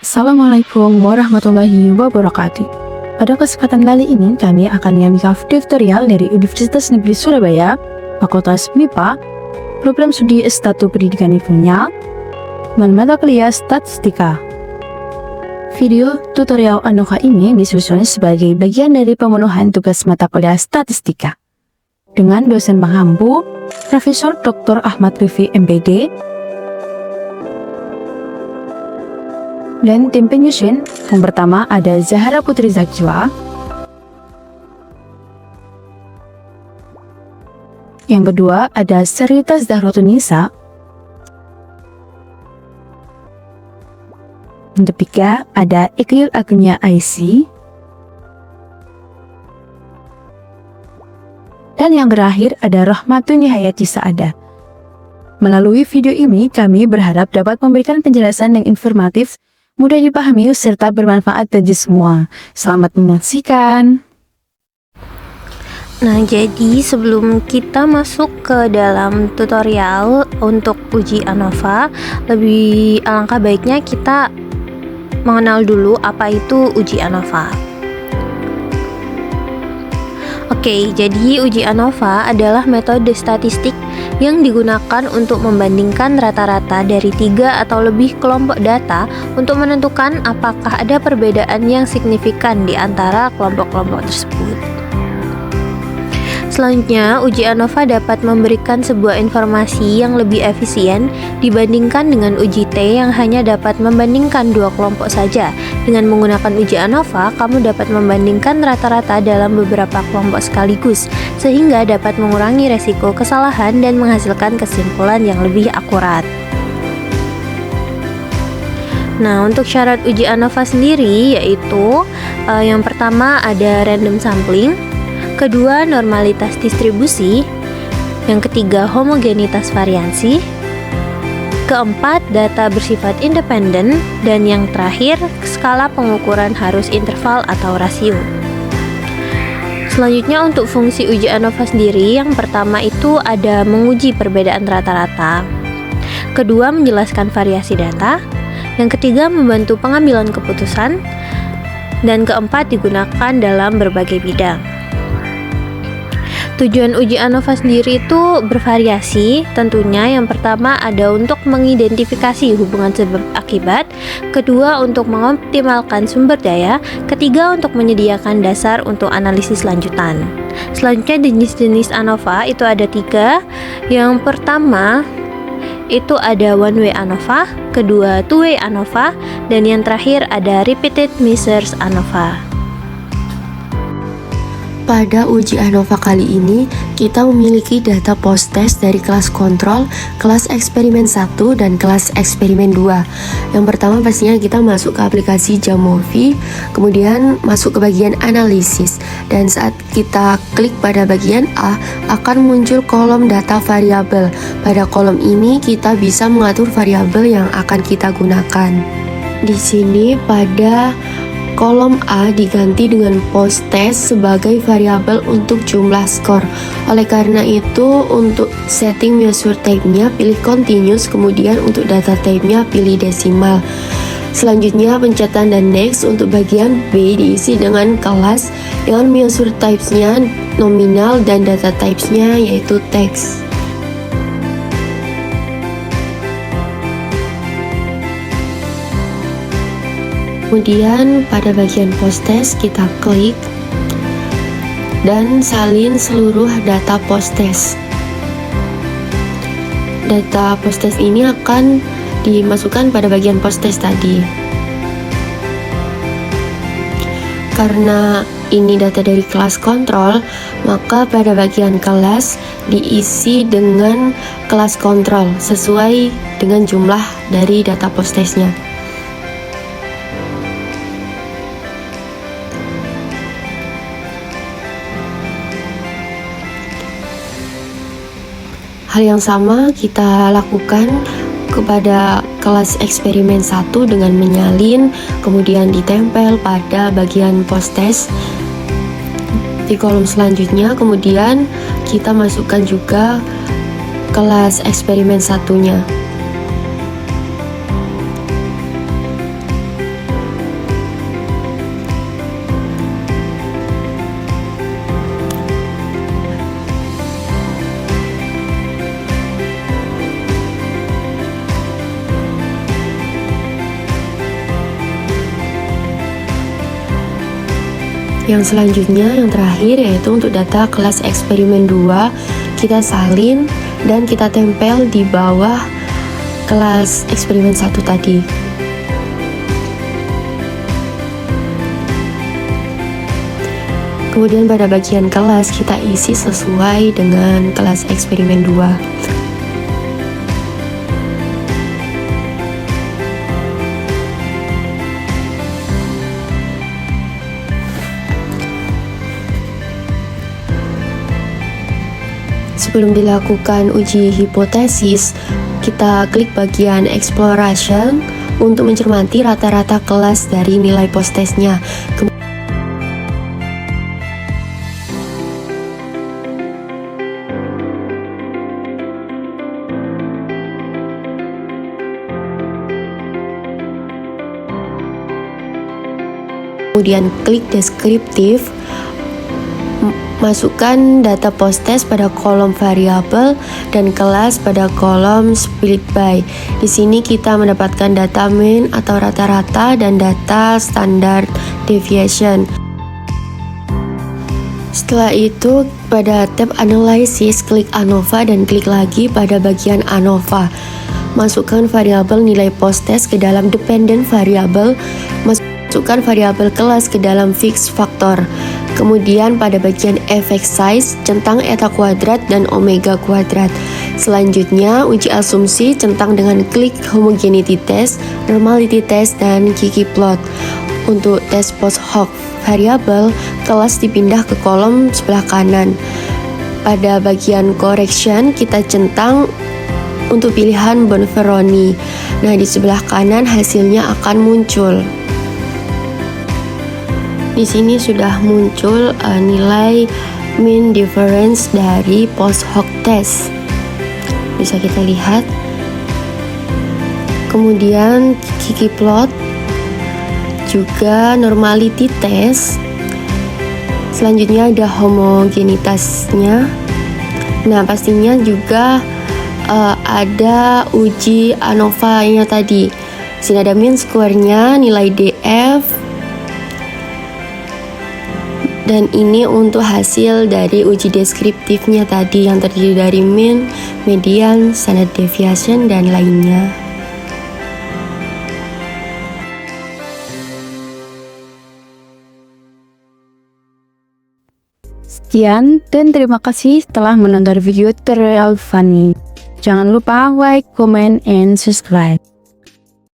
Assalamualaikum warahmatullahi wabarakatuh. Pada kesempatan kali ini kami akan mengambil tutorial dari Universitas Negeri Surabaya, Fakultas MIPA, Program Studi S1 Pendidikan Ilmiah, dan mata kuliah Statistika. Video tutorial Anoka ini disusun sebagai bagian dari pemenuhan tugas mata kuliah Statistika dengan dosen pengampu Profesor Dr. Ahmad Rifi MPD dan tim penyusun. Yang pertama ada Zahra Putri Zakjwa, yang kedua ada Sarita Zahrotunisa, yang ketiga ada Iqyur Agunya IC, dan yang terakhir ada Rahmatun Hayati Saada. Melalui video ini kami berharap dapat memberikan penjelasan yang informatif, mudah dipahami, serta bermanfaat bagi semua. Selamat menyaksikan. Nah, jadi sebelum kita masuk ke dalam tutorial untuk uji ANOVA, lebih alangkah baiknya kita mengenal dulu apa itu uji ANOVA. Oke, jadi uji ANOVA adalah metode statistik yang digunakan untuk membandingkan rata-rata dari 3 atau lebih kelompok data untuk menentukan apakah ada perbedaan yang signifikan di antara kelompok-kelompok tersebut. Selanjutnya, uji ANOVA dapat memberikan sebuah informasi yang lebih efisien dibandingkan dengan uji T yang hanya dapat membandingkan 2 kelompok saja. Dengan menggunakan uji ANOVA, kamu dapat membandingkan rata-rata dalam beberapa kelompok sekaligus, sehingga dapat mengurangi resiko kesalahan dan menghasilkan kesimpulan yang lebih akurat. Nah, untuk syarat uji ANOVA sendiri yaitu yang pertama ada random sampling, kedua normalitas distribusi, yang ketiga homogenitas variansi, keempat data bersifat independen, dan yang terakhir skala pengukuran harus interval atau rasio. Selanjutnya untuk fungsi uji ANOVA sendiri, yang pertama itu ada menguji perbedaan rata-rata, kedua menjelaskan variasi data, yang ketiga membantu pengambilan keputusan, dan keempat digunakan dalam berbagai bidang. Tujuan uji ANOVA sendiri itu bervariasi, tentunya yang pertama ada untuk mengidentifikasi hubungan sebab akibat, kedua untuk mengoptimalkan sumber daya, ketiga untuk menyediakan dasar untuk analisis lanjutan. Selanjutnya jenis-jenis ANOVA itu ada 3. Yang pertama itu ada one way ANOVA, kedua two way ANOVA, dan yang terakhir ada repeated measures ANOVA. Pada uji ANOVA kali ini, kita memiliki data post-test dari kelas kontrol, kelas eksperimen 1, dan kelas eksperimen 2. Yang pertama pastinya kita masuk ke aplikasi Jamovi, kemudian masuk ke bagian analisis. Dan saat kita klik pada bagian A, akan muncul kolom data variabel. Pada kolom ini kita bisa mengatur variabel yang akan kita gunakan. Di sini pada kolom A diganti dengan post test sebagai variabel untuk jumlah skor. Oleh karena itu, untuk setting measure type-nya pilih continuous, kemudian untuk data type-nya pilih desimal. Selanjutnya pencetatan dan next. Untuk bagian B diisi dengan kelas dengan measure types-nya nominal dan data types-nya yaitu text. Kemudian pada bagian post test kita klik dan salin seluruh data post test. Data post test ini akan dimasukkan pada bagian post test tadi. Karena ini data dari kelas kontrol, maka pada bagian kelas diisi dengan kelas kontrol sesuai dengan jumlah dari data post testnya. Hal yang sama kita lakukan kepada kelas eksperimen 1 dengan menyalin, kemudian ditempel pada bagian post test di kolom selanjutnya. Kemudian kita masukkan juga kelas eksperimen 1-nya. Yang selanjutnya, yang terakhir, yaitu untuk data kelas eksperimen 2, kita salin dan kita tempel di bawah kelas eksperimen 1 tadi. Kemudian pada bagian kelas kita isi sesuai dengan kelas eksperimen 2. Sebelum dilakukan uji hipotesis, kita klik bagian exploration untuk mencermati rata-rata kelas dari nilai post-testnya. Kemudian klik deskriptif, masukkan data post-test pada kolom variabel dan kelas pada kolom split by. Di sini kita mendapatkan data mean atau rata-rata dan data standard deviation. Setelah itu, pada tab analysis, klik ANOVA dan klik lagi pada bagian ANOVA. Masukkan variabel nilai post-test ke dalam dependent variable, masukkan variabel kelas ke dalam fixed factor. Kemudian pada bagian effect size, centang eta kuadrat dan omega kuadrat. Selanjutnya, uji asumsi centang dengan klik homogeneity test, normality test, dan ggplot. Untuk tes post hoc variabel, kelas dipindah ke kolom sebelah kanan. Pada bagian correction, kita centang untuk pilihan Bonferroni. Nah, di sebelah kanan hasilnya akan muncul. Di sini sudah muncul nilai mean difference dari post hoc test. Bisa kita lihat. Kemudian ggplot, juga normality test. Selanjutnya ada homogenitasnya. Nah, pastinya juga ada uji ANOVA-nya tadi. Di sini ada mean square-nya, nilai DF. Dan ini untuk hasil dari uji deskriptifnya tadi yang terdiri dari mean, median, standard deviation, dan lainnya. Sekian dan terima kasih telah menonton video tutorial Fanny. Jangan lupa like, comment, and subscribe.